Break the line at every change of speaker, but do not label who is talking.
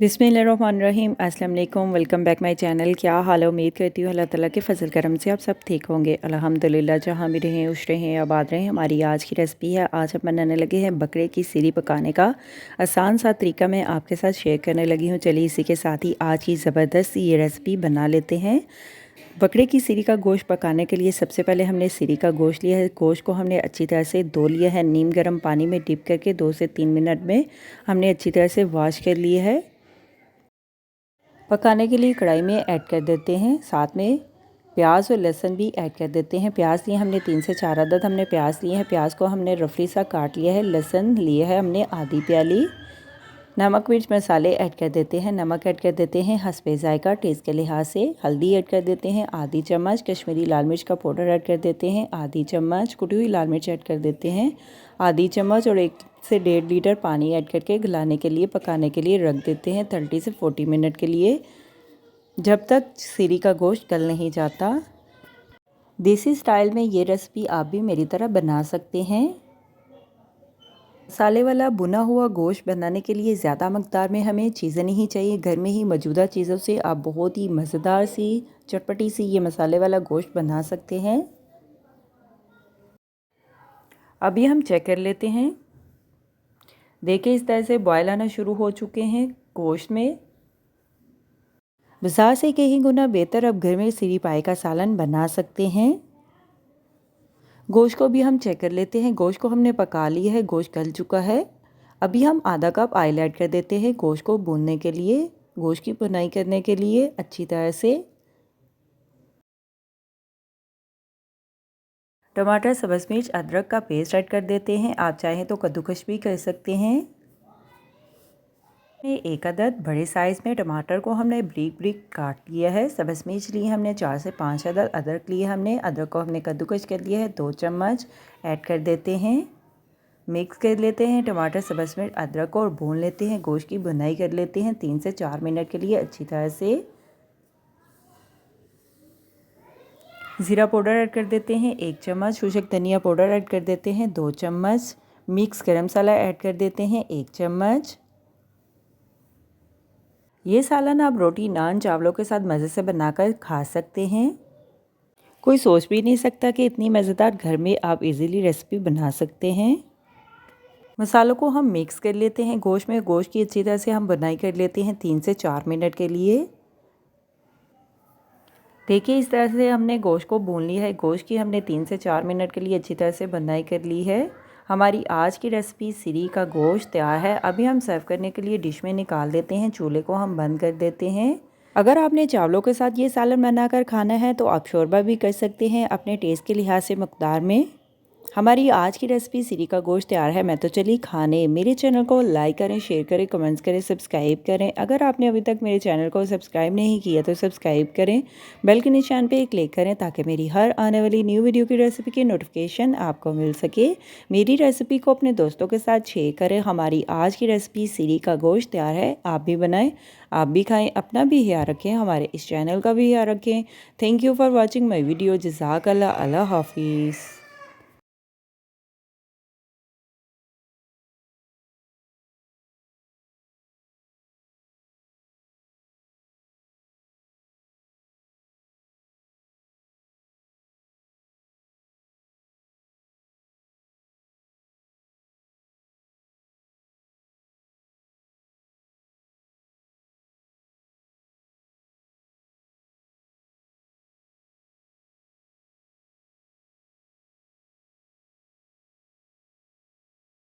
बिस्मिल्लाहिर्रहमानिर्रहीम अस्सलाम वालेकुम। Welcome back my channel. क्या हाल है? उम्मीद करती हूँ अल्लाह ताला के फजल करम से आप सब ठीक होंगे। अल्हम्दुलिल्लाह, जहाँ भी रहें खुश रहें आबाद रहें। हमारी आज की रेसिपी है, आज हम बनाने लगे हैं बकरे की सीरी पकाने का आसान सा तरीका मैं आपके साथ शेयर करने लगी हूँ। चलिए इसी के साथ ही आज की ज़बरदस्त ये रेसिपी बना लेते हैं। बकरे की सीरी का गोश्त पकाने के लिए सबसे पहले हमने सीरी का गोश्त लिया है। गोश्त को हमने अच्छी तरह से धो लिया है। नीम गर्म पानी में डिप करके 2 से 3 मिनट में हमने अच्छी तरह से वॉश कर लिया है। पकाने के लिए कढ़ाई में ऐड कर देते हैं, साथ में प्याज और लहसुन भी ऐड कर देते हैं। प्याज लिए हमने 3 से 4 अदद हमने प्याज लिए हैं। प्याज को हमने रफली सा काट लिया है। लहसुन लिए है हमने आधी प्याली। नमक मिर्च मसाले ऐड कर देते हैं। नमक ऐड कर देते हैं हस्बे जायका टेस्ट के लिहाज से। हल्दी ऐड कर देते हैं आधी चम्मच। कश्मीरी लाल मिर्च का पाउडर ऐड कर देते हैं आधी चम्मच। कुटी हुई लाल मिर्च ऐड कर देते हैं आधी चम्मच और 1 से 1.5 लीटर पानी ऐड करके गलाने के लिए पकाने के लिए रख देते हैं 30 से 40 मिनट के लिए, जब तक सीरी का गोश्त गल नहीं जाता। देसी स्टाइल में ये रेसिपी आप भी मेरी तरह बना सकते हैं। मसाले वाला भुना हुआ गोश्त बनाने के लिए ज़्यादा मकदार में हमें चीज़ें नहीं चाहिए। घर में ही मौजूदा चीज़ों से आप बहुत ही मज़ेदार सी चटपटी सी ये मसाले वाला गोश्त बना सकते हैं। अभी हम चेक कर लेते हैं। देखिए इस तरह से बॉयल आना शुरू हो चुके हैं गोश्त में। बाजार से कहीं गुना बेहतर अब घर में सीरी पाए का सालन बना सकते हैं। गोश्त को भी हम चेक कर लेते हैं। गोश्त को हमने पका लिया है, गोश्त गल चुका है। अभी हम आधा कप ऑयल ऐड कर देते हैं गोश्त को भूनने के लिए, गोश्त की भुनाई करने के लिए अच्छी तरह से। टमाटर, सब्ज़ मिर्च, अदरक का पेस्ट ऐड कर देते हैं। आप चाहें तो कद्दूकश भी कर सकते हैं। एक अदद बड़े साइज़ में टमाटर को हमने ब्रिक ब्रिक काट लिया है। सब्ज़ मिर्च लिए हमने 4 से 5 अदद। अदरक लिए हमने, अदरक को हमने कद्दूकश कर लिया है 2 चम्मच ऐड कर देते हैं। मिक्स कर लेते हैं टमाटर, सब्ज़ मिर्च, अदरक को और भून लेते हैं। गोश्त की भुनाई कर लेते हैं 3 से 4 मिनट के लिए अच्छी तरह से। ज़ीरा पाउडर ऐड कर देते हैं 1 चम्मच। शुष्क धनिया पाउडर ऐड कर देते हैं 2 चम्मच। मिक्स गरम मसाला ऐड कर देते हैं 1 चम्मच। ये सालन आप रोटी, नान, चावलों के साथ मज़े से बनाकर खा सकते हैं। कोई सोच भी नहीं सकता कि इतनी मज़ेदार घर में आप इजीली रेसिपी बना सकते हैं। मसालों को हम मिक्स कर लेते हैं गोश्त में। गोश्त की अच्छी तरह से हम बुनाई कर लेते हैं 3 से 4 मिनट के लिए। देखिए इस तरह से हमने गोश्त को भून लिया है। गोश्त की हमने 3 से 4 मिनट के लिए अच्छी तरह से बुनाई कर ली है। हमारी आज की रेसिपी सीरी का गोश्त तैयार है। अभी हम सर्व करने के लिए डिश में निकाल देते हैं। चूल्हे को हम बंद कर देते हैं। अगर आपने चावलों के साथ ये सालन बनाकर खाना है तो आप शोरबा भी कर सकते हैं अपने टेस्ट के लिहाज से मकदार में। हमारी आज की रेसिपी सीरी का गोश्त तैयार है। मैं तो चली खाने। मेरे चैनल को लाइक करें, शेयर करें, कमेंट्स करें, सब्सक्राइब करें। अगर आपने अभी तक मेरे चैनल को सब्सक्राइब नहीं किया तो सब्सक्राइब करें। बेल के निशान पे क्लिक करें ताकि मेरी हर आने वाली न्यू वीडियो की रेसिपी की नोटिफिकेशन आपको मिल सके। मेरी रेसिपी को अपने दोस्तों के साथ शेयर करें। हमारी आज की रेसिपी सीरी का गोश्त तैयार है। आप भी बनाएँ, आप भी खाएँ, अपना भी ख्याल रखें, हमारे इस चैनल का भी ख्याल रखें। Thank you for watching my video. जज़ाकल्लाह। अल्लाह हाफिज़।